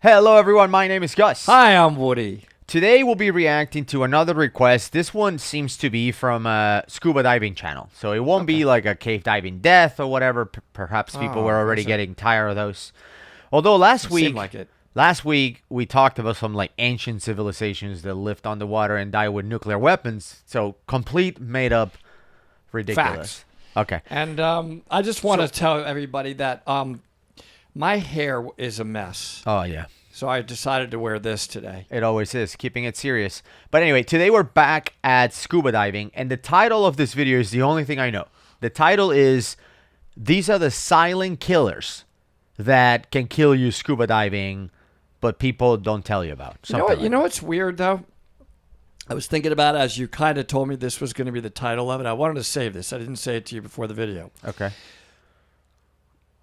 Hello everyone, my name is Gus. Hi, I'm Woody. Today we'll be reacting to another request. This one seems to be from a scuba diving channel. So it won't be like a cave diving death or whatever. Perhaps people were already getting tired of those. Although last week we talked about some like ancient civilizations that lived underwater and died with nuclear weapons. So complete made up ridiculous. Facts. Okay. And I just want to tell everybody that my hair is a mess. Oh yeah. So I decided to wear this today. It always is, keeping it serious. But anyway, today we're back at scuba diving, and the title of this video is the only thing I know. The title is, these are the silent killers that can kill you scuba diving, but people don't tell you about. You know what's weird, though? I was thinking about it as you kind of told me this was going to be the title of it. I wanted to save this. I didn't say it to you before the video. Okay.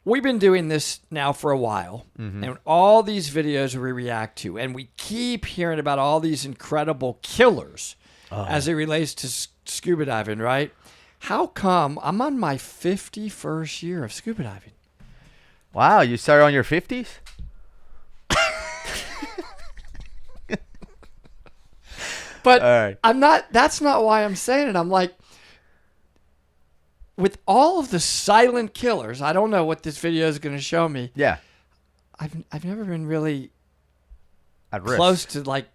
We've been doing this now for a while, and all these videos we react to, and we keep hearing about all these incredible killers as it relates to scuba diving, right? How come I'm on my 51st year of scuba diving? Wow, you started on your 50s? But I'm not, that's not why I'm saying it. I'm like, with all of the silent killers, I don't know what this video is going to show me. Yeah. I've never been really at risk. Close to like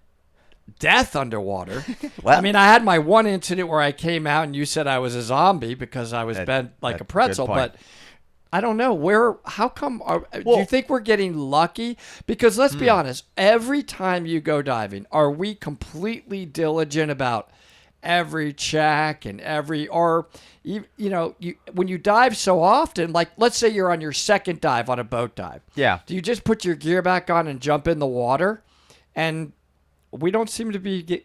death underwater. Well, I mean, I had my one incident where I came out and you said I was a zombie because I was bent like a pretzel, but I don't know how come do you think we're getting lucky? Because let's be honest, every time you go diving, are we completely diligent about every check and when you dive so often, like let's say you're on your second dive on a boat dive. Yeah. Do you just put your gear back on and jump in the water? And we don't seem to be,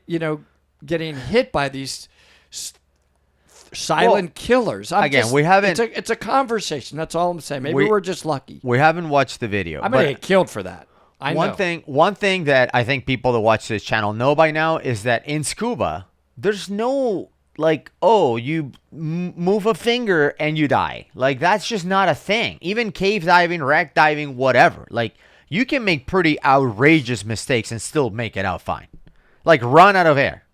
getting hit by these silent killers. We haven't. It's a conversation. That's all I'm saying. Maybe we're just lucky. We haven't watched the video. I'm gonna get killed for that. I know. One thing that I think people that watch this channel know by now is that in scuba, there's no like, oh, you move a finger and you die. Like, that's just not a thing. Even cave diving, wreck diving, whatever. Like, you can make pretty outrageous mistakes and still make it out fine. Like, run out of air.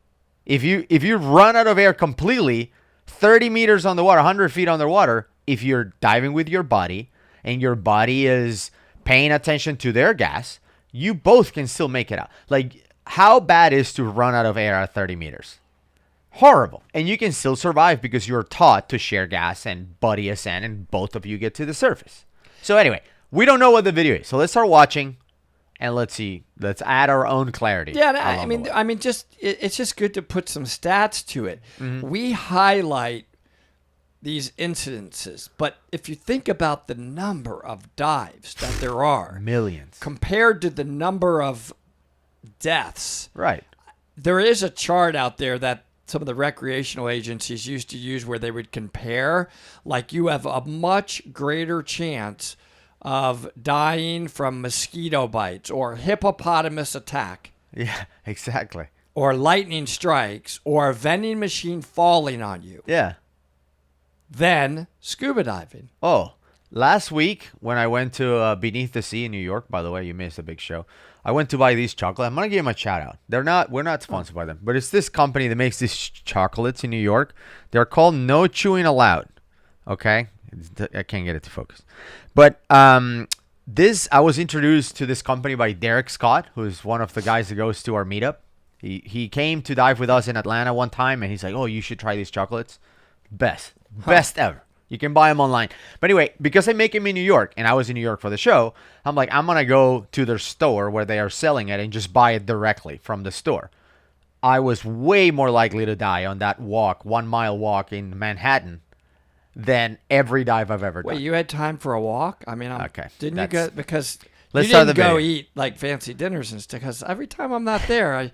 If you run out of air completely, 30 meters on the water, 100 feet underwater, if you're diving with your body and your body is paying attention to their gas, you both can still make it out. Like, how bad is to run out of air at 30 meters? Horrible. And you can still survive because you're taught to share gas and body ascend and both of you get to the surface. So anyway, we don't know what the video is. So let's start watching and let's see. Let's add our own clarity. Yeah, it's just good to put some stats to it. We highlight these incidences, but if you think about the number of dives that there are, millions compared to the number of deaths. Right. There is a chart out there that some of the recreational agencies used to use where they would compare, like you have a much greater chance of dying from mosquito bites or hippopotamus attack. Yeah, exactly. Or lightning strikes or a vending machine falling on you. Yeah. Than scuba diving. Oh, last week when I went to Beneath the Sea in New York, by the way, you missed a big show. I went to buy these chocolates. I'm gonna give them a shout out. We're not sponsored by them, but it's this company that makes these chocolates in New York. They're called No Chewing Allowed. Okay, I can't get it to focus, but I was introduced to this company by Derek Scott, who's one of the guys that goes to our meetup. He came to dive with us in Atlanta one time, and he's like, "Oh, you should try these chocolates. Best ever." You can buy them online. But anyway, because I make them in New York, and I was in New York for the show, I'm like, I'm going to go to their store where they are selling it and just buy it directly from the store. I was way more likely to die on that 1 mile walk in Manhattan than every dive I've ever done. Wait, you had time for a walk? I mean, okay. Didn't you go, because let's you didn't go eat like fancy dinners and stuff, because every time I'm not there,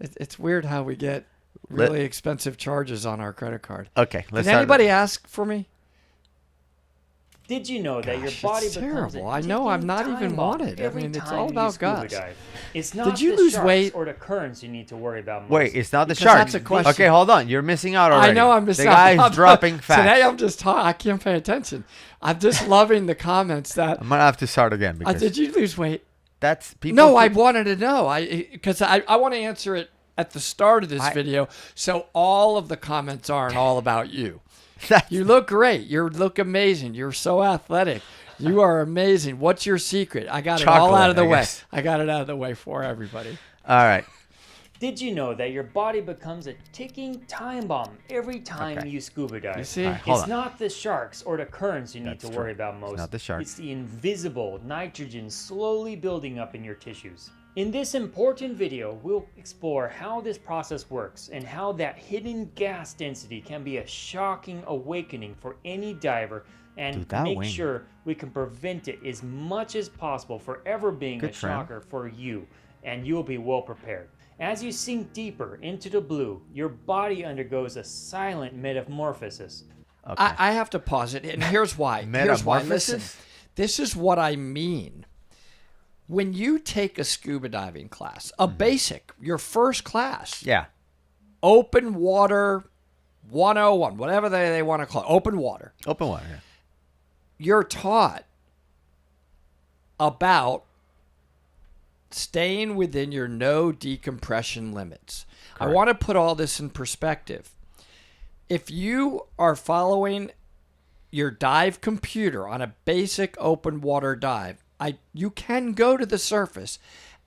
it's weird how we get really expensive charges on our credit card. Okay. Did anybody ask for me? Did you know that your body becomes terrible? I know I'm not even wanted. I mean, it's all about Gus. It's not Did you lose weight or the currents you need to worry about most. Wait, it's not the shark. That's a question. Okay, hold on. You're missing out already. I know I'm missing out. The guy's out. dropping fast. Today I'm just talking. I can't pay attention. I'm just loving the comments that. I'm gonna have to start again because did you lose weight? That's people. No, I wanted to know. Because I want to answer it at the start of this video, so all of the comments aren't all about you. You look great. You look amazing. You're so athletic. You are amazing. What's your secret? I got it all out of the way. I got it out of the way for everybody. All right. Did you know that your body becomes a ticking time bomb every time you scuba dive? You see? It's not the sharks or the currents you need to worry about most. It's not the sharks. It's the invisible nitrogen slowly building up in your tissues. In this important video, we'll explore how this process works and how that hidden gas density can be a shocking awakening for any diver, and make sure we can prevent it as much as possible for ever being a shocker for you, and you'll be well prepared. As you sink deeper into the blue, your body undergoes a silent metamorphosis. Okay. I have to pause it, and here's why. Listen, this is what I mean. When you take a scuba diving class, a basic, your first class, open water 101, whatever they want to call it, open water. Open water, yeah. You're taught about staying within your no decompression limits. Correct. I want to put all this in perspective. If you are following your dive computer on a basic open water dive, you can go to the surface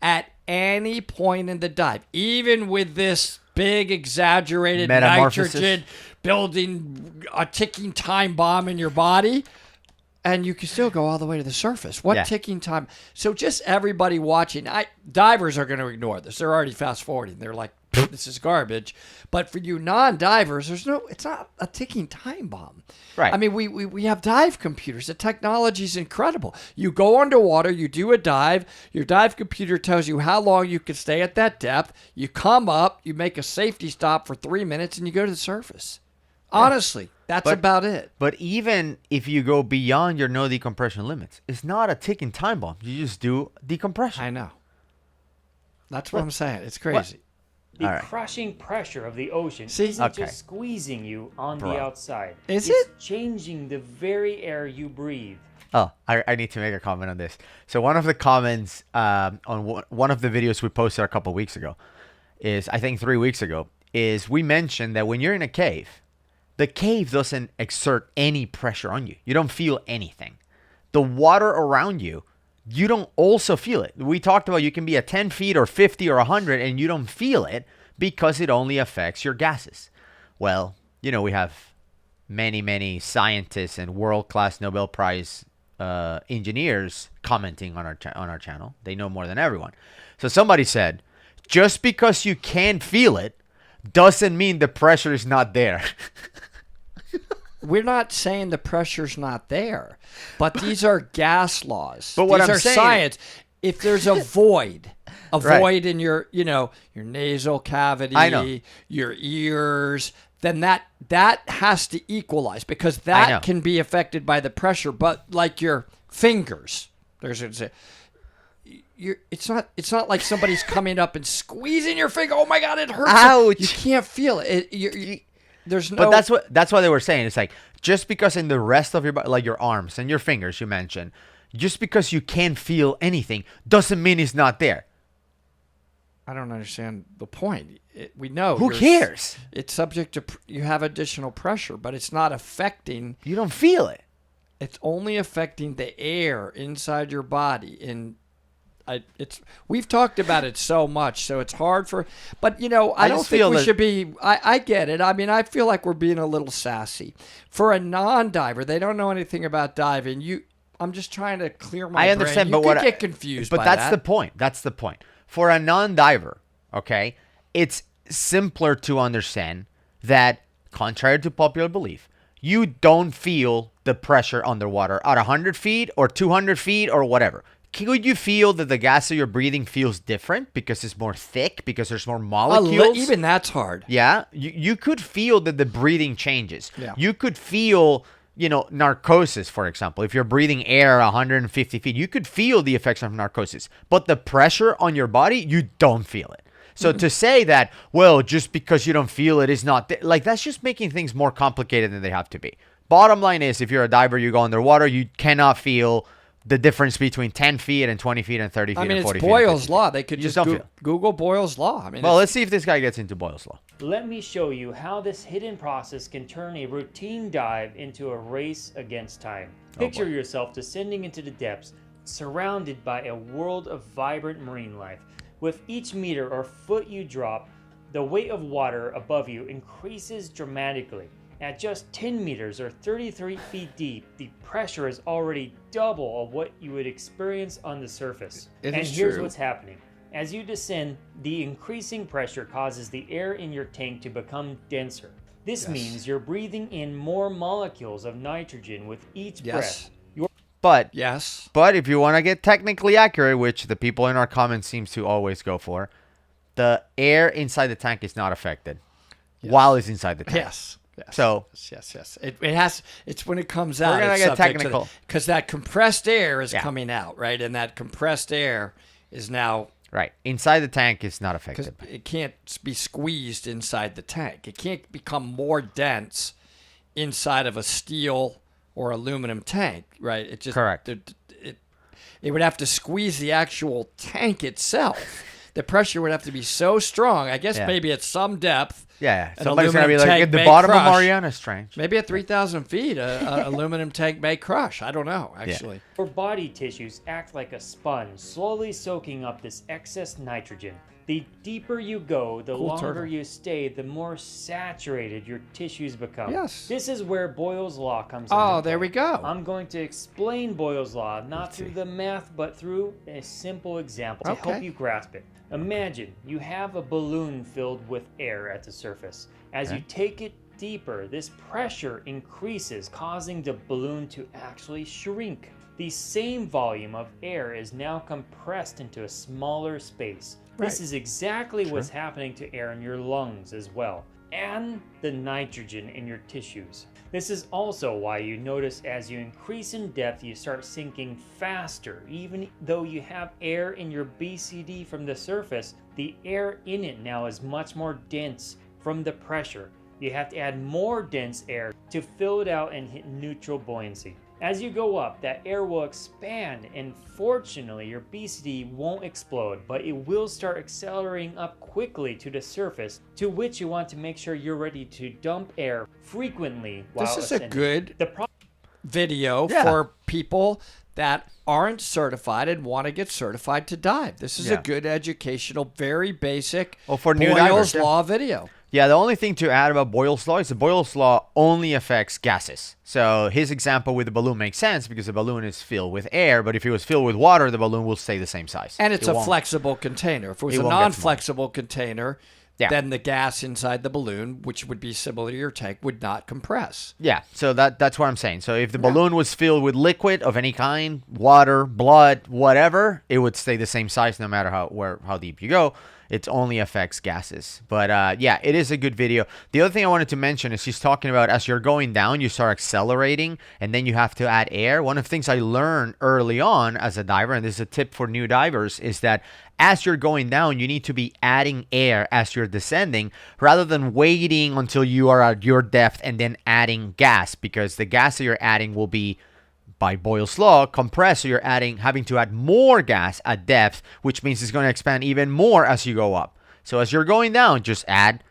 at any point in the dive, even with this big exaggerated nitrogen building a ticking time bomb in your body. And you can still go all the way to the surface. What ticking time? So just everybody watching, divers are going to ignore this. They're already fast forwarding. They're like, this is garbage. But for you non-divers, it's not a ticking time bomb. Right. I mean, we have dive computers. The technology is incredible. You go underwater, you do a dive. Your dive computer tells you how long you can stay at that depth. You come up, you make a safety stop for 3 minutes, and you go to the surface. Honestly, that's about it. But even if you go beyond your no decompression limits, it's not a ticking time bomb. You just do decompression. I know. That's what I'm saying. It's crazy. The crushing pressure of the ocean isn't just squeezing you on the outside. It's changing the very air you breathe. Oh, I need to make a comment on this. So one of the comments on one of the videos we posted a couple weeks ago is, I think 3 weeks ago, is we mentioned that when you're in a cave, the cave doesn't exert any pressure on you. You don't feel anything. The water around you, you don't also feel it. We talked about you can be at 10 feet or 50 or 100 and you don't feel it because it only affects your gases. Well, we have many, many scientists and world-class Nobel Prize engineers commenting on our channel. They know more than everyone. So somebody said, just because you can't feel it doesn't mean the pressure is not there. We're not saying the pressure's not there, but these are gas laws. But what these I'm are saying, science. If there's a void in your, your nasal cavity, your ears, then that has to equalize, because that can be affected by the pressure. But like your fingers, it's not like somebody's coming up and squeezing your finger. Oh my God, it hurts. Ouch! You can't feel it. There's no. But that's what they were saying. It's like, just because in the rest of your body, like your arms and your fingers, you mentioned, just because you can't feel anything doesn't mean it's not there. I don't understand the point. We know. Who cares? It's subject to. You have additional pressure, but it's not affecting. You don't feel it. It's only affecting the air inside your body. We've talked about it so much, so it's hard for. But I don't think we should be. I get it. I mean, I feel like we're being a little sassy. For a non-diver, they don't know anything about diving. I'm just trying to clear my brain. I understand, you but could get confused. But that's the point. That's the point. For a non-diver, okay, it's simpler to understand that, contrary to popular belief, you don't feel the pressure underwater at 100 feet or 200 feet or whatever. Could you feel that the gas that you're breathing feels different because it's more thick, because there's more molecules? Even that's hard. Yeah. You could feel that the breathing changes. Yeah. You could feel, narcosis, for example. If you're breathing air 150 feet, you could feel the effects of narcosis. But the pressure on your body, you don't feel it. So to say that, well, just because you don't feel it is not, that's just making things more complicated than they have to be. Bottom line is, if you're a diver, you go underwater, you cannot feel the difference between 10 feet and 20 feet and 30 feet I mean, and it's 40 feet. Boyle's law. They could You just don't feel. Google Boyle's law. I mean, Well, let's see if this guy gets into Boyle's law. Let me show you how this hidden process can turn a routine dive into a race against time. Picture yourself descending into the depths, surrounded by a world of vibrant marine life. With each meter or foot you drop, the weight of water above you increases dramatically. At just 10 meters or 33 feet deep, the pressure is already double of what you would experience on the surface. It and is here's true. what's happening. As you descend, the increasing pressure causes the air in your tank to become denser. This means you're breathing in more molecules of nitrogen with each breath. But Yes. But if you want to get technically accurate, which the people in our comments seems to always go for, the air inside the tank is not affected while it's inside the tank. Yes. Yes. So yes. It has. It's when it comes out. We're gonna it's get subject to technical. because that compressed air is coming out, right? And that compressed air is now right inside the tank is not because affected. it can't be squeezed inside the tank. It can't become more dense inside of a steel or aluminum tank, right? It just Correct. It would have to squeeze the actual tank itself. The pressure would have to be so strong. I guess maybe at some depth. Yeah, an somebody's gonna be aluminum like tank at the may bottom of crush. Mariana Trench. Maybe at 3,000 feet, a aluminum tank may crush. I don't know, actually. Your body tissues act like a sponge, slowly soaking up this excess nitrogen. The deeper you go, the longer turtle. you stay, the more saturated your tissues become. Yes. This is where Boyle's law comes in. Oh, there we go. I'm going to explain Boyle's law, not through the math, but through a simple example to help you grasp it. Imagine you have a balloon filled with air at the surface. As you take it deeper, this pressure increases, causing the balloon to actually shrink. The same volume of air is now compressed into a smaller space. This is exactly what's happening to air in your lungs as well, and the nitrogen in your tissues. This is also why you notice as you increase in depth, you start sinking faster. Even though you have air in your BCD from the surface, the air in it now is much more dense from the pressure. You have to add more dense air to fill it out and hit neutral buoyancy. As you go up, that air will expand, and fortunately your BCD won't explode, but it will start accelerating up quickly to the surface, to which you want to make sure you're ready to dump air frequently while This is a ascending. good video for people that aren't certified and want to get certified to dive. This is a good educational, very basic for new Boyle's divers, law video. Yeah, the only thing to add about Boyle's law is the Boyle's law only affects gases. So his example with the balloon makes sense because the balloon is filled with air, but if it was filled with water, the balloon will stay the same size. And it's a flexible container. If it was a won't get non-flexible container, then the gas inside the balloon, which would be similar to your tank, would not compress. Yeah, so that's what I'm saying. So if the balloon was filled with liquid of any kind, water, blood, whatever, it would stay the same size no matter how deep you go. It only affects gases. But yeah, it is a good video. The other thing I wanted to mention is he's talking about as you're going down, you start accelerating, and then you have to add air. One of the things I learned early on as a diver, and this is a tip for new divers, is that as you're going down, you need to be adding air as you're descending rather than waiting until you are at your depth and then adding gas, because the gas that you're adding will be, by Boyle's law, compressed, so you're having to add more gas at depth, which means it's going to expand even more as you go up. So as you're going down, just add,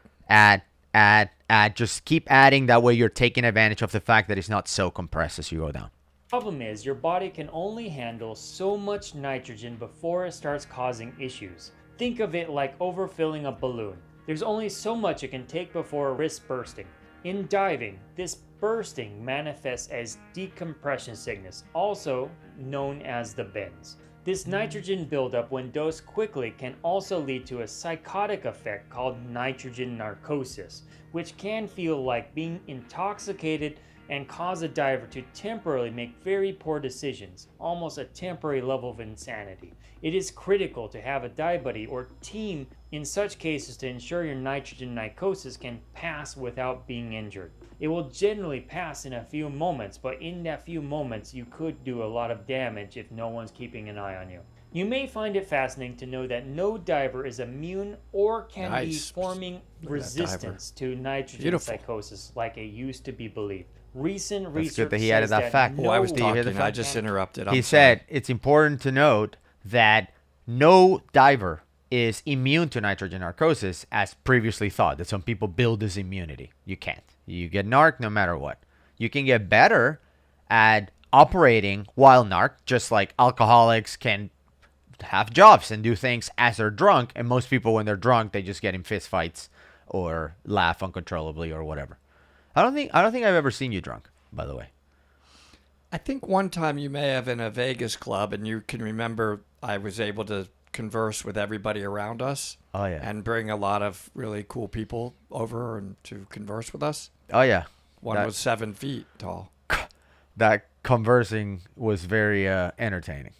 just keep adding. That way you're taking advantage of the fact that it's not so compressed as you go down. Problem is, your body can only handle so much nitrogen before it starts causing issues. Think of it like overfilling a balloon. There's only so much it can take before it risks bursting. In diving, this bursting manifests as decompression sickness, also known as the bends. This nitrogen buildup, when dosed quickly, can also lead to a psychotic effect called nitrogen narcosis, which can feel like being intoxicated and cause a diver to temporarily make very poor decisions, almost a temporary level of insanity. It is critical to have a dive buddy or team in such cases to ensure your nitrogen narcosis can pass without being injured. It will generally pass in a few moments, but in that few moments you could do a lot of damage if no one's keeping an eye on you. You may find it fascinating to know that no diver is immune or can be forming resistance to nitrogen psychosis like it used to be believed. Recent That's research good that he added says that fact. no I was Steve, you hear the talking. I fact? just interrupted. He said it's important to note that no diver is immune to nitrogen narcosis as previously thought, that some people build this immunity. You can't. You get narc no matter what. You can get better at operating while narc, just like alcoholics can have jobs and do things as they're drunk, and most people when they're drunk they just get in fist fights or laugh uncontrollably or whatever. I don't think I've ever seen you drunk, by the way. I think one time you may have in a Vegas club, and you can remember I was able to converse with everybody around us. Oh yeah. And bring a lot of really cool people over and to converse with us. Oh yeah. One was 7 feet tall. That conversing was very entertaining.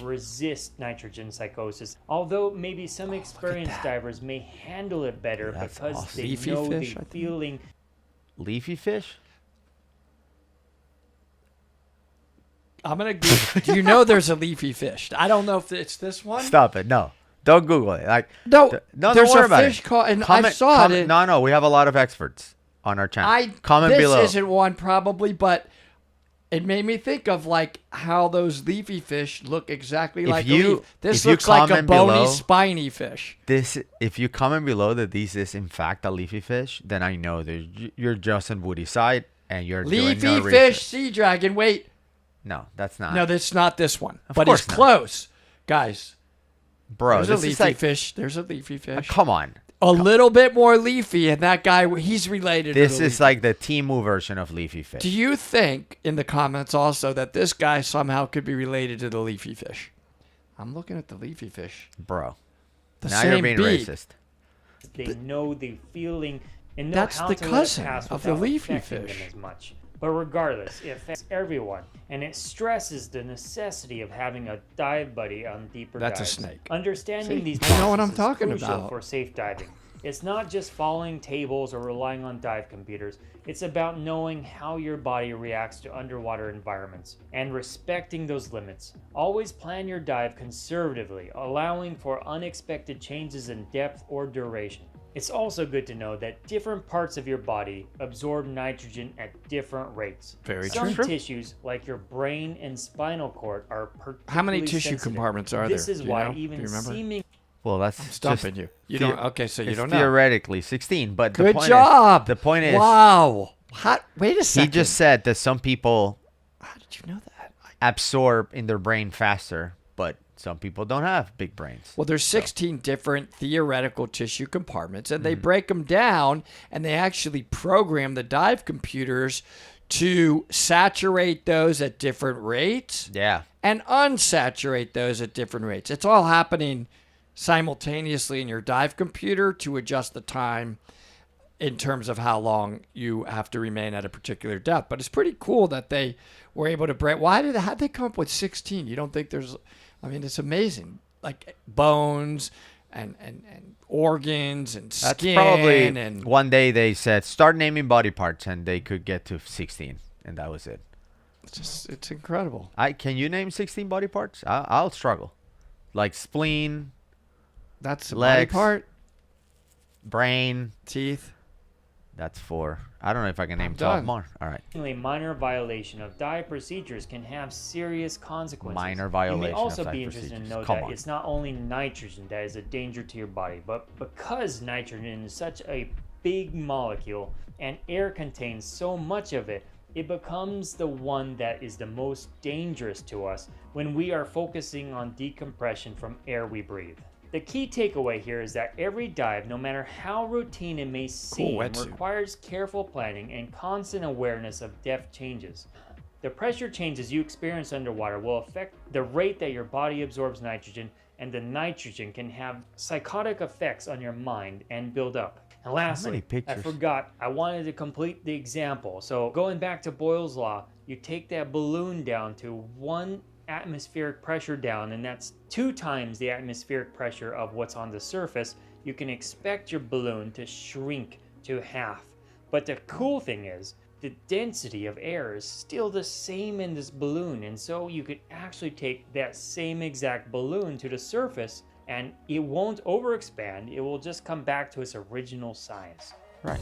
Resist nitrogen psychosis, although maybe some experienced divers may handle it better because awesome. they Leafy know fish, the I think. feeling. Leafy fish? I'm gonna. Do you know there's a leafy fish? I don't know if it's this one. Stop it. No. Don't Google it. Like No, no, there's don't worry a about fish it. called, and I saw it. No, we have a lot of experts on our channel. Comment this below. isn't one probably, but it made me think of like how those leafy fish look exactly like a leaf. This looks like a comment bony, below- spiny fish. If you comment below that this is in fact a leafy fish, then I know that you're just on Woody's side and you're doing Leafy no fish, research. sea dragon. Wait, No, that's not. no, that's not this one. Of But course it's not. close, guys. Bro, There's a this leafy is like fish. There's a leafy fish. come on. A little bit more leafy, and that guy, he's related. This to the is like the Timu version of leafy fish. Do you think in the comments also that this guy somehow could be related to the leafy fish? I'm looking at the leafy fish. Bro. The Now same you're being beak. racist. They know the feeling and know That's how the to let it cousin pass of the without leafy affecting them fish. as much. But regardless, it affects everyone, and it stresses the necessity of having a dive buddy on deeper That's a dives. snake. Understanding See, these I know what I'm processes is talking crucial about. for safe diving. It's not just following tables or relying on dive computers. It's about knowing how your body reacts to underwater environments and respecting those limits. Always plan your dive conservatively, allowing for unexpected changes in depth or duration. It's also good to know that different parts of your body absorb nitrogen at different rates. Very Some true. tissues, like your brain and spinal cord, are particularly How many tissue sensitive. compartments are This there? is Do you why know? Do even you remember? seeming Well, that's Stumping just you. You don't. Okay, so you it's don't know. theoretically 16, but the Good point job. Is, the point is, Wow. Wait a he second. just said that some people How did you know that? absorb in their brain faster, but some people don't have big brains. Well, there's 16 different theoretical tissue compartments, and they Mm-hmm. break them down, and they actually program the dive computers to saturate those at different rates Yeah. and unsaturate those at different rates. It's all happening simultaneously in your dive computer to adjust the time in terms of how long you have to remain at a particular depth. But it's pretty cool that they were able to break. How'd they come up with 16? You don't think there's, I mean, it's amazing. Like bones and organs and That's skin. probably and one day they said start naming body parts and they could get to 16 and that was it. it's incredible. Can you name 16 body parts? I'll struggle. Like spleen, That's the legs, body part, brain. teeth. That's 4. I don't know if I can name I'm 12 done. more. All right. a minor violation of dive procedures can have serious consequences. Minor violation You may also of be dive interested to procedures. know Come that on. it's not only nitrogen that is a danger to your body, but because nitrogen is such a big molecule and air contains so much of it, it becomes the one that is the most dangerous to us when we are focusing on decompression from air we breathe. The key takeaway here is that every dive, no matter how routine it may seem, wetsuit. requires careful planning and constant awareness of depth changes. The pressure changes you experience underwater will affect the rate that your body absorbs nitrogen, and the nitrogen can have psychotic effects on your mind and build up. And lastly, I pictures? forgot, I wanted to complete the example. So going back to Boyle's law, you take that balloon down to 1 atmospheric pressure down, and that's 2 times the atmospheric pressure of what's on the surface. You can expect your balloon to shrink to half. But the cool thing is, the density of air is still the same in this balloon, and so you could actually take that same exact balloon to the surface and it won't overexpand, it will just come back to its original size. Right.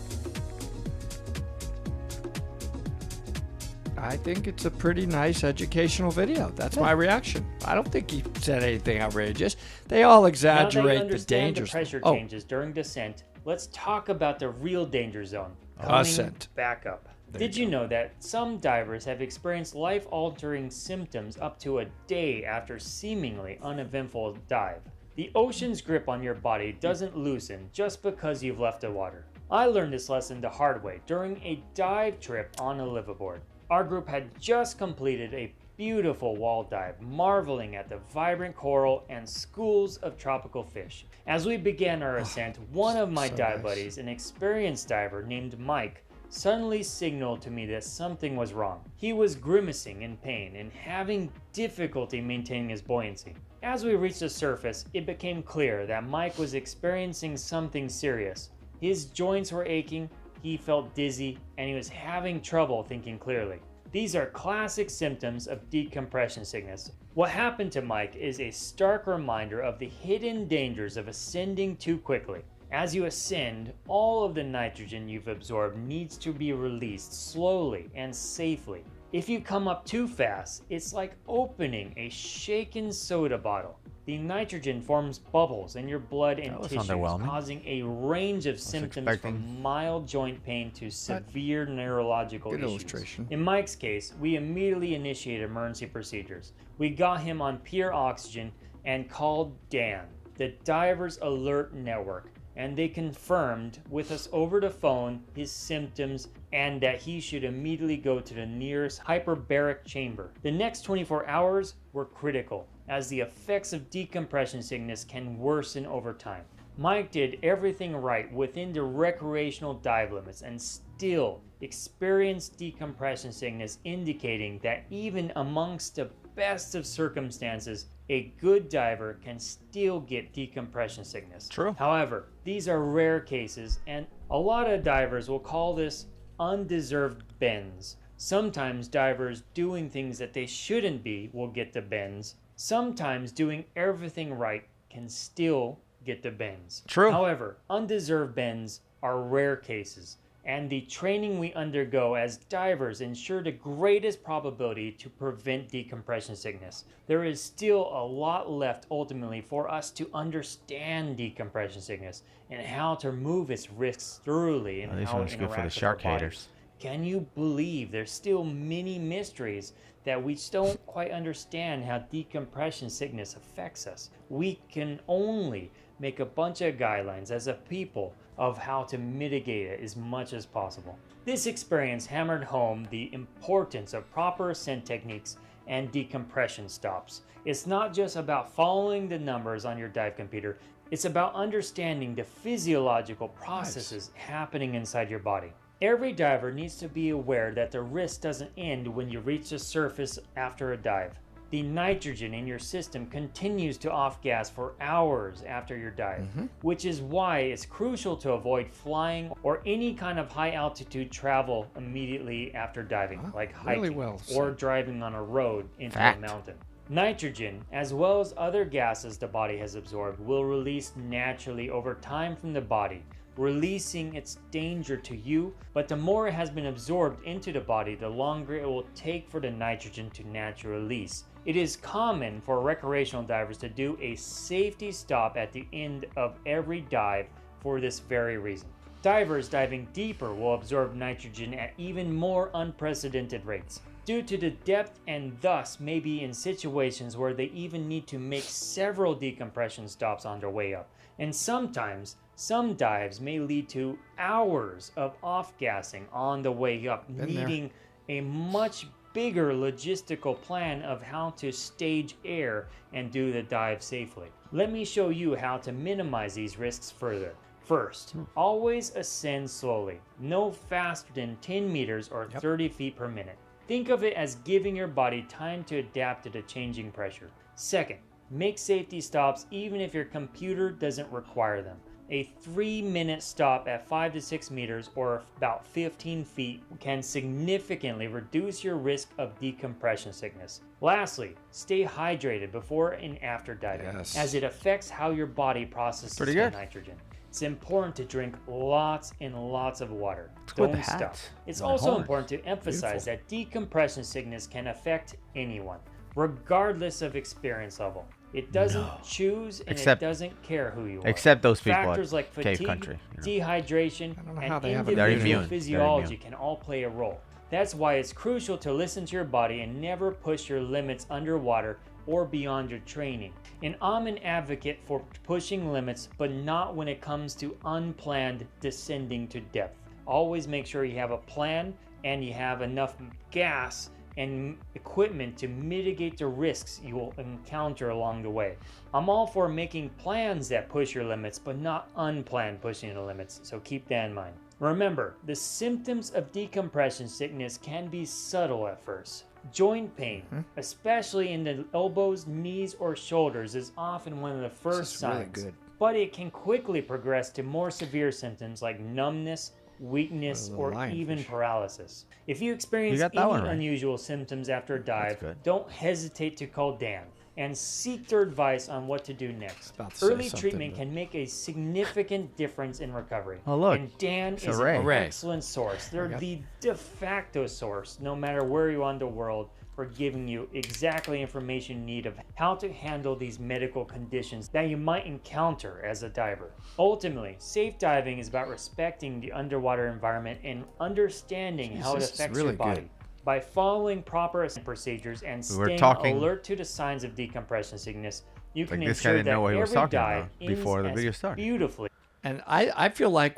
I think it's a pretty nice educational video. That's my reaction. I don't think he said anything outrageous. They all exaggerate the dangers. The pressure changes during descent. Let's talk about the real danger zone. Ascent. Back up. Did you know that some divers have experienced life-altering symptoms up to a day after seemingly uneventful dive? The ocean's grip on your body doesn't loosen just because you've left the water. I learned this lesson the hard way during a dive trip on a liveaboard. Our group had just completed a beautiful wall dive, marveling at the vibrant coral and schools of tropical fish. As we began our ascent, one of my dive buddies, an experienced diver named Mike, suddenly signaled to me that something was wrong. He was grimacing in pain and having difficulty maintaining his buoyancy. As we reached the surface, it became clear that Mike was experiencing something serious. His joints were aching, he felt dizzy, and he was having trouble thinking clearly. These are classic symptoms of decompression sickness. What happened to Mike is a stark reminder of the hidden dangers of ascending too quickly. As you ascend, all of the nitrogen you've absorbed needs to be released slowly and safely. If you come up too fast, it's like opening a shaken soda bottle. The nitrogen forms bubbles in your blood and tissues, causing a range of symptoms from mild joint pain to severe neurological issues. In Mike's case, we immediately initiated emergency procedures. We got him on pure oxygen and called Dan, the Divers Alert Network, and they confirmed with us over the phone his symptoms and that he should immediately go to the nearest hyperbaric chamber. The next 24 hours were critical, as the effects of decompression sickness can worsen over time. Mike did everything right within the recreational dive limits and still experienced decompression sickness, indicating that even amongst the best of circumstances, a good diver can still get decompression sickness. True. However, these are rare cases, and a lot of divers will call this undeserved bends. Sometimes divers doing things that they shouldn't be will get the bends. Sometimes doing everything right can still get the bends. True. However, undeserved bends are rare cases, and the training we undergo as divers ensure the greatest probability to prevent decompression sickness. There is still a lot left ultimately for us to understand decompression sickness and how to remove its risks thoroughly and how it interacts with our bodies. Can you believe there's still many mysteries that we don't quite understand how decompression sickness affects us? We can only make a bunch of guidelines as a people of how to mitigate it as much as possible. This experience hammered home the importance of proper ascent techniques and decompression stops. It's not just about following the numbers on your dive computer, it's about understanding the physiological processes happening inside your body. Every diver needs to be aware that the risk doesn't end when you reach the surface after a dive. The nitrogen in your system continues to off-gas for hours after your dive, which is why it's crucial to avoid flying or any kind of high-altitude travel immediately after diving, like hiking or driving on a road into a mountain. Nitrogen, as well as other gases the body has absorbed, will release naturally over time from the body, releasing its danger to you, but the more it has been absorbed into the body, the longer it will take for the nitrogen to naturally release. It is common for recreational divers to do a safety stop at the end of every dive for this very reason. Divers diving deeper will absorb nitrogen at even more unprecedented rates due to the depth, and thus may be in situations where they even need to make several decompression stops on their way up. And sometimes, some dives may lead to hours of off-gassing on the way up, needing a much bigger logistical plan of how to stage air and do the dive safely. Let me show you how to minimize these risks further. First, always ascend slowly, no faster than 10 meters or 30 feet per minute. Think of it as giving your body time to adapt to the changing pressure. Second, make safety stops even if your computer doesn't require them. A 3-minute stop at 5 to 6 meters or about 15 feet can significantly reduce your risk of decompression sickness. Lastly, stay hydrated before and after diving, as it affects how your body processes the nitrogen. It's important to drink lots and lots of water. Good Don't hat. stop. It's My also horn. important to emphasize that decompression sickness can affect anyone, regardless of experience level. It doesn't choose and Except- it doesn't care who you are. Except those people Factors at like Cave fatigue, Country. dehydration, don't know how and they have it. They're individual immune. They're physiology immune. can all play a role. That's why it's crucial to listen to your body and never push your limits underwater or beyond your training. And I'm an advocate for pushing limits, but not when it comes to unplanned descending to depth. Always make sure you have a plan and you have enough gas and equipment to mitigate the risks you will encounter along the way. I'm all for making plans that push your limits, but not unplanned pushing the limits, so keep that in mind. Remember, the symptoms of decompression sickness can be subtle at first. Joint pain, especially in the elbows, knees, or shoulders, is often one of the first is really signs. good. But it can quickly progress to more severe symptoms like numbness, weakness, the or lionfish. even paralysis. If you experience got that any one right. unusual symptoms after a dive, good. don't hesitate to call Dan and seek their advice on what to do next. About to say Early something, treatment but- can make a significant difference in recovery. Oh, look. And Dan It's is a ray. an Ray. excellent source. They're got- the de facto source, no matter where you are in the world, for giving you exactly information you need of how to handle these medical conditions that you might encounter as a diver. Ultimately, safe diving is about respecting the underwater environment and understanding how it this is affects really your body. good. By following proper procedures and We're staying talking- alert to the signs of decompression sickness, you can Like, this guy ensure didn't that know what he was every talking dive about before ends the as video started. beautifully. And I feel like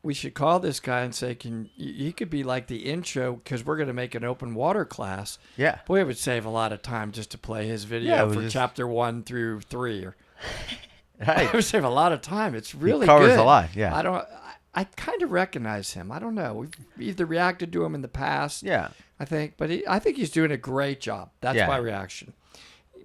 we should call this guy and say, he could be like the intro, because we're going to make an open water class. Yeah. Boy, it would save a lot of time just to play his video Yeah, it would for just- chapter 1 through 3. Right. It would save a lot of time. It's really covers good. a lot, yeah. I kind of recognize him. I don't know. We've either reacted to him in the past. Yeah. I think, but I think he's doing a great job. That's Yeah. my reaction.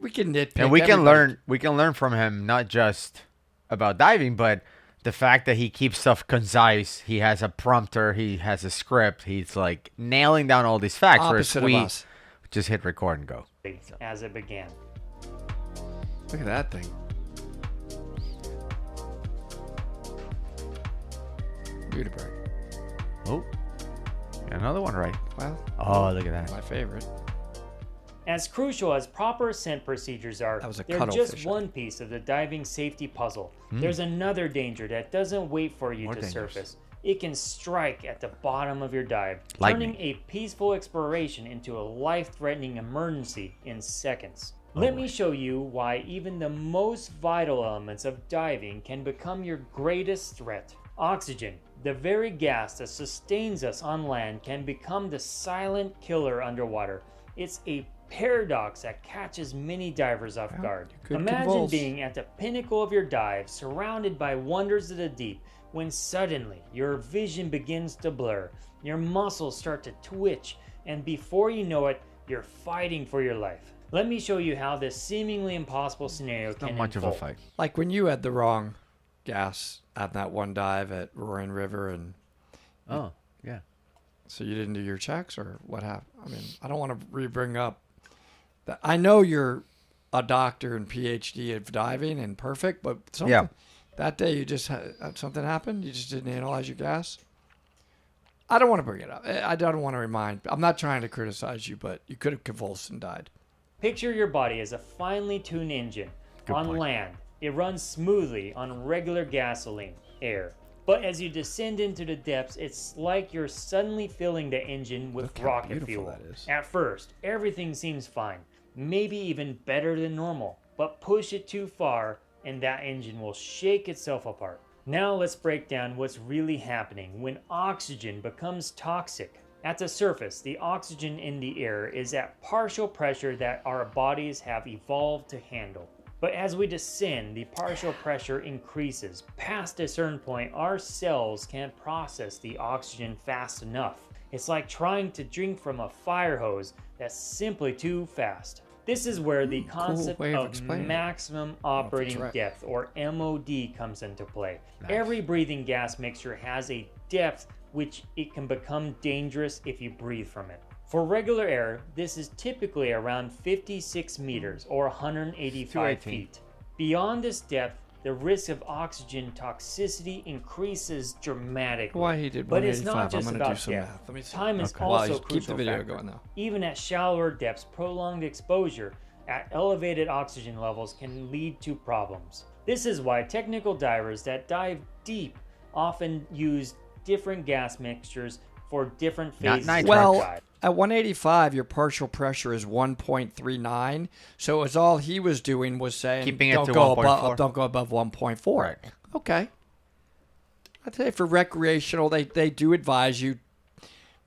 We can nitpick. And we can everybody- learn. We can learn from him not just about diving, but the fact that he keeps stuff concise. He has a prompter. He has a script. He's like nailing down all these facts. Opposite whereas of we us. just hit record and go. As it began. Look at that thing. Beautiful. Oh, another one right. Well, Oh, look at that. my favorite. As crucial as proper ascent procedures are, That was a they're cuttlefish, just I one piece of the diving safety puzzle. There's another danger that doesn't wait for you More to dangers. surface. It can strike at the bottom of your dive, Lightning. turning a peaceful exploration into a life-threatening emergency in seconds. Let me show you why even the most vital elements of diving can become your greatest threat. Oxygen, the very gas that sustains us on land, can become the silent killer underwater. It's a paradox that catches many divers off guard. could Imagine convulse. being at the pinnacle of your dive, surrounded by wonders of the deep, when suddenly your vision begins to blur, your muscles start to twitch, and before you know it, you're fighting for your life. Let me show you how this seemingly impossible scenario Not can much of a unfold. fight. Like when you had the wrong gas at that one dive at Roaring River, and Oh, yeah. so you didn't do your checks, or what happened? I mean, I don't want to re-bring up that. I know you're a doctor and PhD of diving and perfect, but something, Yeah. that day you just had something happened. You just didn't analyze your gas. I don't want to bring it up. I don't want to remind. I'm not trying to criticize you, but you could have convulsed and died. Picture your body as a finely tuned engine. Good On point. land, it runs smoothly on regular gasoline, air. But as you descend into the depths, it's like you're suddenly filling the engine with Look how rocket beautiful fuel. that is. At first, everything seems fine, maybe even better than normal. But push it too far, and that engine will shake itself apart. Now let's break down what's really happening when oxygen becomes toxic. At the surface, the oxygen in the air is at partial pressure that our bodies have evolved to handle. But as we descend, the partial pressure increases. Past a certain point, our cells can't process the oxygen fast enough. It's like trying to drink from a fire hose that's simply too fast. This is where the concept way of of explaining it. maximum operating right. depth, or MOD, comes into play. Every breathing gas mixture has a depth which it can become dangerous if you breathe from it. For regular air, this is typically around 56 meters or 185 218. feet. Beyond this depth, the risk of oxygen toxicity increases dramatically. Why he did But it's 185? not just I'm gonna about do some depth. math. Let me see. Time is Okay. also a keep crucial the video factor. going though. Even at shallower depths, prolonged exposure at elevated oxygen levels can lead to problems. This is why technical divers that dive deep often use different gas mixtures for different phases of the Well, dive. at 185, your partial pressure is 1.39. So it was all he was doing was saying, Keeping it don't to go 1.4. above, don't go above 1.4. Right. Okay. I'd say for recreational, they do advise you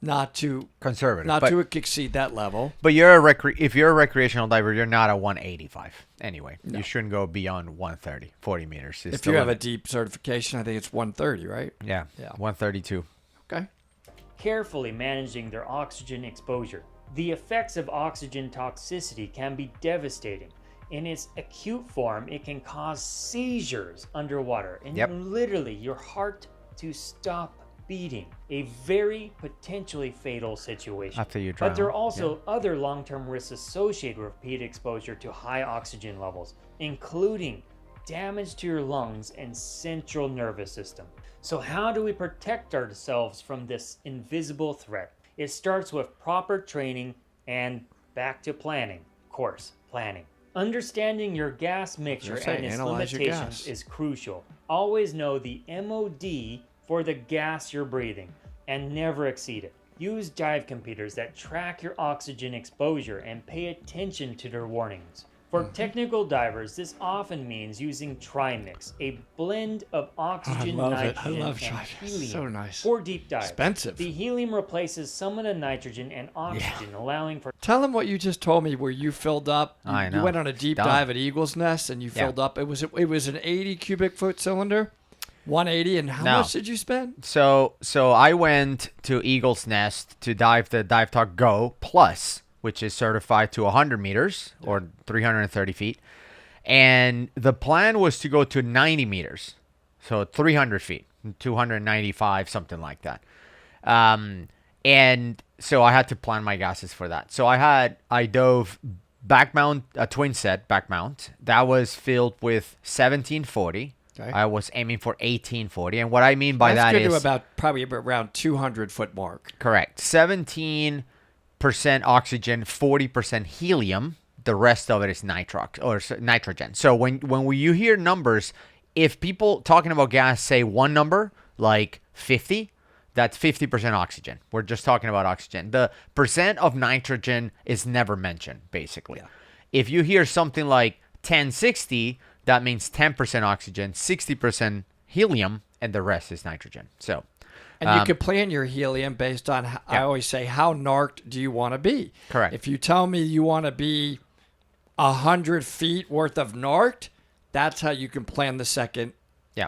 not to Conservative. not but, to exceed that level. But if you're a recreational diver, you're not at 185 anyway. No. You shouldn't go beyond 130, 40 meters. If you have a deep certification, I think it's 130, right? Yeah. 132. Okay. Carefully managing their oxygen exposure. The effects of oxygen toxicity can be devastating. In its acute form, it can cause seizures underwater and literally your heart to stop beating. A very potentially fatal situation. After you drown. But there are also other long-term risks associated with repeat exposure to high oxygen levels, including damage to your lungs and central nervous system. So how do we protect ourselves from this invisible threat? It starts with proper training and back to planning. Of course, planning. Understanding your gas mixture and its limitations is crucial. Always know the MOD for the gas you're breathing and never exceed it. Use dive computers that track your oxygen exposure and pay attention to their warnings. For technical divers, this often means using Trimix, a blend of oxygen, nitrogen, and helium so nice. for deep dives. Expensive. The helium replaces some of the nitrogen and oxygen, allowing for... Tell them what you just told me, where you filled up. I know. You went on a deep dive at Eagle's Nest, and you filled up. It was an 80 cubic foot cylinder, 180. And how much did you spend? So I went to Eagle's Nest to dive the Dive Talk Go Plus, which is certified to 100 meters or 330 feet. And the plan was to go to 90 meters, so 300 feet, 295, something like that. And so I had to plan my gases for that. So I dove back mount, a twin set back mount. That was filled with 1740. Okay. I was aiming for 1840. And what I mean by that is... That's good to probably around 200 foot mark. Correct. 17% oxygen, 40% helium. The rest of it is nitrogen. So when you hear numbers, if people talking about gas say one number, like 50, that's 50% oxygen. We're just talking about oxygen. The percent of nitrogen is never mentioned, basically. Yeah. If you hear something like 1060, that means 10% oxygen, 60% helium, and the rest is nitrogen. So... And you could plan your helium based on, I always say, how narked do you want to be? Correct. If you tell me you want to be 100 feet worth of narked, that's how you can plan the second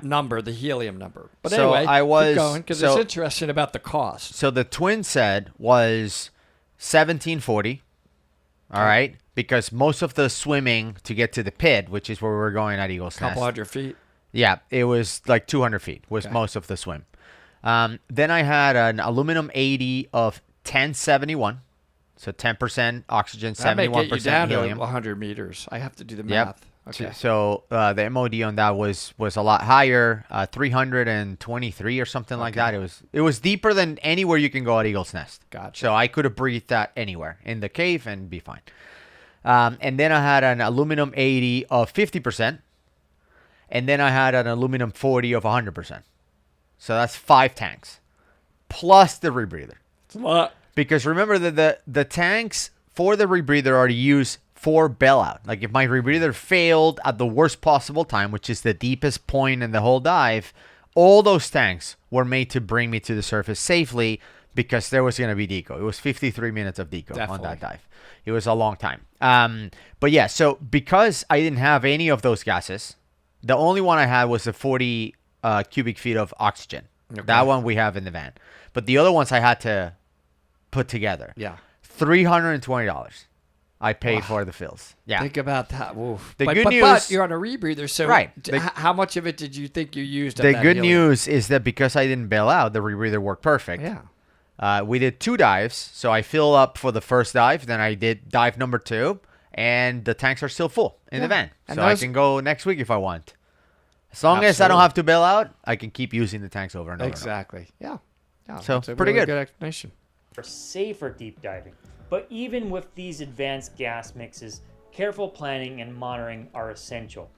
number, the helium number. But so anyway, keep going, because it's interesting about the cost. So the twin set was 1740, all right? Because most of the swimming to get to the pit, which is where we're going at Eagle's Nest. Couple hundred feet? Yeah, it was like 200 feet was most of the swim. Then I had an aluminum 80 of 1071, so 10% oxygen, 71% that may get you down helium. To 100 meters. I have to do the math. Okay. So the MOD on that was a lot higher, 323 or something like that. It was deeper than anywhere you can go at Eagle's Nest. Gotcha. So I could have breathed that anywhere in the cave and be fine. And then I had an aluminum 80 of 50%, and then I had an aluminum 40 of 100%. So that's 5 tanks, plus the rebreather. It's a lot. Because remember that the tanks for the rebreather are used for bailout. Like if my rebreather failed at the worst possible time, which is the deepest point in the whole dive, all those tanks were made to bring me to the surface safely because there was going to be deco. It was 53 minutes of deco on that dive. It was a long time. But yeah, so because I didn't have any of those gases, the only one I had was the 40 cubic feet of oxygen. Okay. That one we have in the van. But the other ones I had to put together. Yeah. $320 I paid for the fills. Yeah. Think about that. Oof. Good news, but you're on a rebreather, so right. How much of it did you think you used? The good news is that because I didn't bail out, the rebreather worked perfect. Yeah. We did 2 dives. So I filled up for the first dive. Then I did dive number 2. And the tanks are still full in the van. So I can go next week if I want. As long as I don't Absolutely. have to bail out, I can keep using the tanks over and over. Exactly. Yeah. Yeah. So, that's a pretty really good. good explanation. For safer deep diving. But even with these advanced gas mixes, careful planning and monitoring are essential.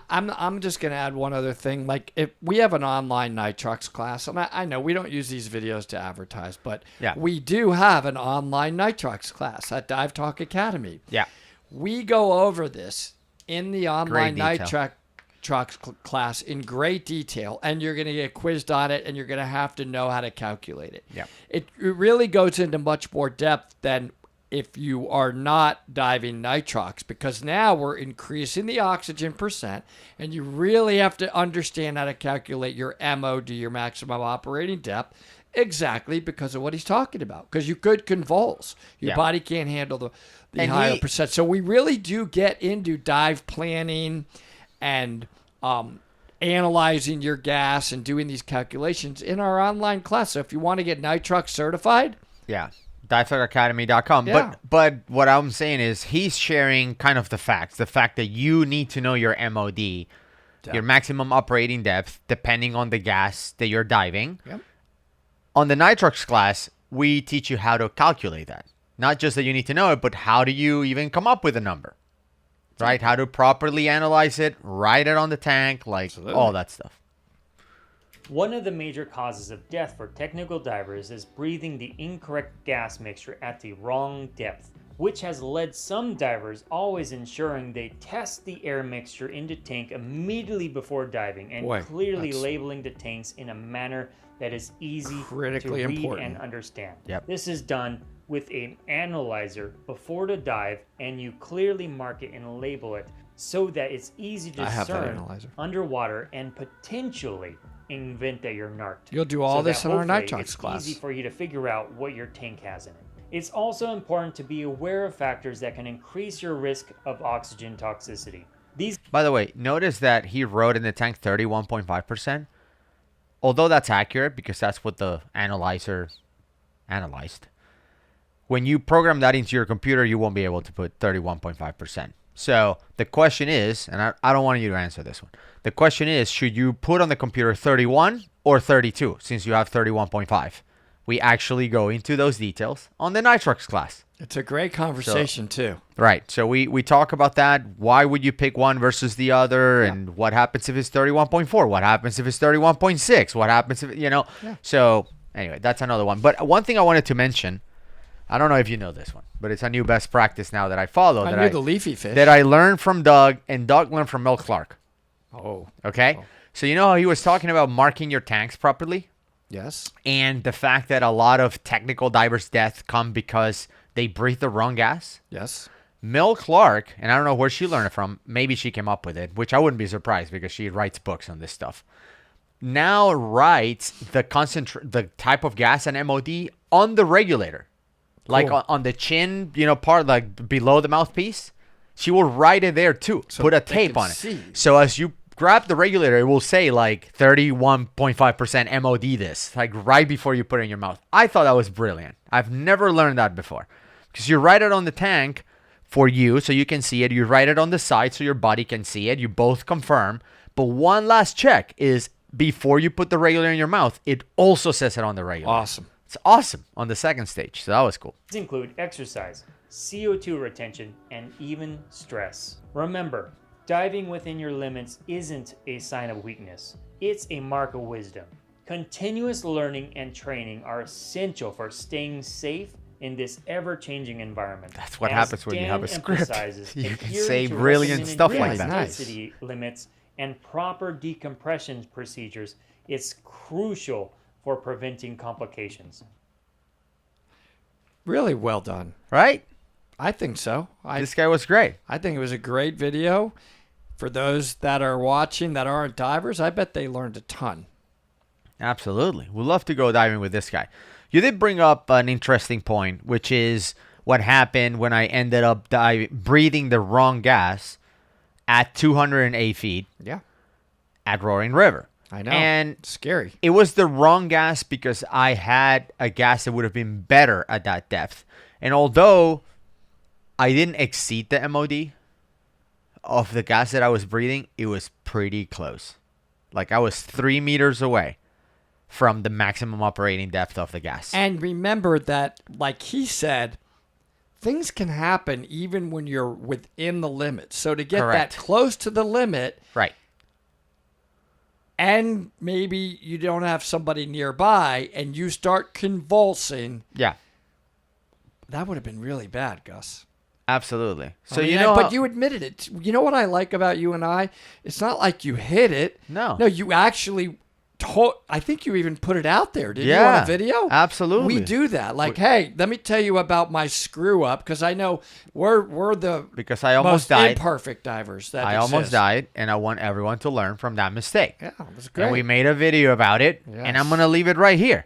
I'm just going to add one other thing. Like, if we have an online nitrox class, and I know we don't use these videos to advertise, but Yeah. we do have an online nitrox class at Dive Talk Academy. Yeah. We go over this in the online Great detail. nitrox class in great detail, and you're going to get quizzed on it, and you're going to have to know how to calculate it. Yeah. It really goes into much more depth than if you are not diving nitrox, because now we're increasing the oxygen percent, and you really have to understand how to calculate your MOD, your maximum operating depth, exactly because of what he's talking about. Because you could convulse. Your Yeah. body can't handle the And higher he- percent. So we really do get into dive planning and analyzing your gas and doing these calculations in our online class. So if you want to get nitrox certified, Yeah. DiveTalkAcademy.com. Yeah. But what I'm saying is he's sharing kind of the facts. The fact that you need to know your MOD, your maximum operating depth, depending on the gas that you're diving. Yep. On the nitrox class, we teach you how to calculate that. Not just that you need to know it, but how do you even come up with a number? Right? How to properly analyze it, write it on the tank, like all that stuff. One of the major causes of death for technical divers is breathing the incorrect gas mixture at the wrong depth, which has led some divers always ensuring they test the air mixture into tank immediately before diving and clearly labeling the tanks in a manner that is easy critically to read important. and understand. Yep. This is done with an analyzer before the dive, and you clearly mark it and label it so that it's easy to I have that discern analyzer. underwater and potentially invent that you're narked. You'll do all So this that in our hopefully nitrox it's class. easy for you to figure out what your tank has in it. It's also important to be aware of factors that can increase your risk of oxygen toxicity. These By the way, notice that he wrote in the tank 31.5%. Although that's accurate because that's what the analyzer analyzed. When you program that into your computer, you won't be able to put 31.5%. So the question is, and I don't want you to answer this one. The question is, should you put on the computer 31 or 32 since you have 31.5? We actually go into those details on the nitrox class. It's a great conversation too. Right. So we talk about that. Why would you pick one versus the other? And what happens if it's 31.4? What happens if it's 31.6? What happens if, Yeah. So anyway, that's another one. But one thing I wanted to mention, I don't know if you know this one, but it's a new best practice now that I follow. I knew the leafy fish. That I learned from Doug, and Doug learned from Mel Clark. Oh. Okay? So you know how he was talking about marking your tanks properly? Yes. And the fact that a lot of technical divers' deaths come because they breathe the wrong gas? Yes. Mel Clark, and I don't know where she learned it from. Maybe she came up with it, which I wouldn't be surprised because she writes books on this stuff. Now writes the type of gas and MOD on the regulator. Like Cool. on the chin, part like below the mouthpiece. She will write it there too. So put a they tape can on it. see. So as you grab the regulator, it will say like 31.5% MOD this, like right before you put it in your mouth. I thought that was brilliant. I've never learned that before. Because you write it on the tank for you so you can see it. You write it on the side so your body can see it. You both confirm. But one last check is before you put the regulator in your mouth, it also says it on the regulator. Awesome. It's awesome on the second stage. So that was cool. These include exercise, CO2 retention, and even stress. Remember, diving within your limits isn't a sign of weakness. It's a mark of wisdom. Continuous learning and training are essential for staying safe in this ever-changing environment. That's what As happens when you Dan have a script. emphasizes, You can adhering say to brilliant recommended stuff like gas that. density limits and proper decompression procedures is crucial for preventing complications. Really well done. Right? I think so. This guy was great. I think it was a great video. For those that are watching that aren't divers, I bet they learned a ton. Absolutely. We'd love to go diving with this guy. You did bring up an interesting point, which is what happened when I ended up breathing the wrong gas at 208 feet Yeah. at Roaring River. I know. And It's scary. it was the wrong gas because I had a gas that would have been better at that depth. And although I didn't exceed the MOD of the gas that I was breathing, it was pretty close. Like I was 3 meters away from the maximum operating depth of the gas. And remember that, like he said, things can happen even when you're within the limit. So to get Correct. that close to the limit, Right. and maybe you don't have somebody nearby and you start convulsing, Yeah. that would have been really bad, Gus. Absolutely. So I mean, you know, but you admitted it. You know what I like about you and I? It's not like you hit it. No. No, you actually I think you even put it out there, didn't you, Yeah, on a video? absolutely. We do that. Like, hey, let me tell you about my screw up, because I know we're the because I almost most died. imperfect divers that I exist. almost died, and I want everyone to learn from that mistake. Yeah, it was great. And we made a video about it, and Yes. I'm going to leave it right here.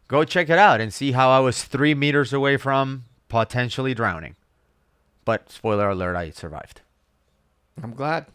Go check it out and see how I was 3 meters away from potentially drowning. But spoiler alert, I survived. I'm glad.